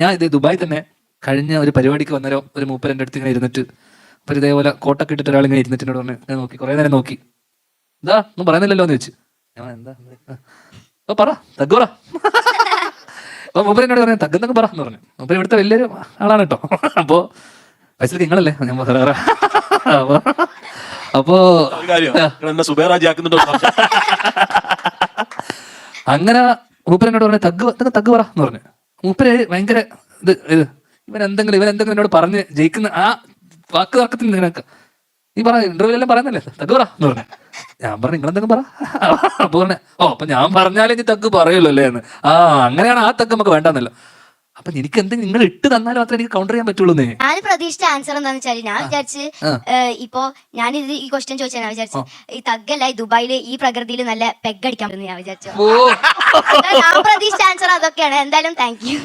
ഞാൻ ഇത് ദുബായ് തന്നെ കഴിഞ്ഞ ഒരു പരിപാടിക്ക് വന്നേരം ഒരു മൂപ്പർ എൻ്റെ അടുത്ത് ഇങ്ങനെ ഇരുന്നിട്ട് അപ്പൊ ഇതേപോലെ കോട്ടൊക്കെ ഇട്ടിട്ട് ഒരാൾ ഇങ്ങനെ ഇരുന്നിട്ട് എന്നോട് പറഞ്ഞു, ഞാൻ നോക്കി കുറെ നേരം നോക്കി, എന്താ ഒന്നും പറയുന്നില്ലല്ലോ എന്ന് ചോദിച്ചു. ഞാൻ എന്താ അപ്പൊ പറ തഗ് പറ. അപ്പൊ മൂപ്പർ എന്നോട് പറഞ്ഞു തഗ്ഗെന്നൊക്കെ പറ എന്ന് പറഞ്ഞു. മൂപ്പർ ഇവിടുത്തെ വലിയൊരു ആളാണ് കേട്ടോ. അപ്പോ പൈസ നിങ്ങളല്ലേ ഞാൻ പറ. അപ്പോ അങ്ങനെ മൂപ്പർ എന്നോട് പറഞ്ഞു തഗ് പറ എന്ന് പറഞ്ഞു. മൂപ്പര് ഭയങ്കര ഇവൻ എന്തെങ്കിലും എന്നോട് പറഞ്ഞ് ജയിക്കുന്ന ആ വാക്ക് തർക്കത്തിൽ നിനക്ക് നീ പറ ഇന്റർവ്യൂലെല്ലാം പറയുന്നല്ലേ തഗ് പറ എന്ന് പറഞ്ഞു. ഞാൻ പറഞ്ഞു നിങ്ങളെന്തെങ്കിലും പറ. അപ്പൊ പറഞ്ഞ അപ്പൊ ഞാൻ പറഞ്ഞാലേ നീ തഗ് പറയുള്ളൂ അല്ലേ എന്ന്. അങ്ങനെയാണ് ആ തഗ് നമുക്ക് വേണ്ടെന്നല്ലോ. അപ്പൊ എനിക്ക് എന്തെങ്കിലും നിങ്ങൾ ഇട്ട് തന്നാൽ മാത്രമേ എനിക്ക് കൗണ്ടർ ചെയ്യാൻ പറ്റുള്ളൂ. ഞാൻ പ്രതീക്ഷിച്ച ആൻസർ എന്താണെന്ന് വെച്ചാൽ ഞാൻ വിചാരിച്ച് ഇപ്പൊ ഞാനിത് ഈ ക്വസ്റ്റ്യൻ ചോദിച്ചാൽ ഞാൻ വിചാരിച്ചു ഈ തഗ്ഗല്ല ഈ ദുബായില് ഈ പ്രകൃതിയിൽ നല്ല പെഗ് അടിക്കാൻ പറ്റുന്നു ഞാൻ വിചാരിച്ചു. ഞാൻ പ്രതീക്ഷിച്ച ആൻസർ അതൊക്കെയാണ്. എന്തായാലും താങ്ക് യു.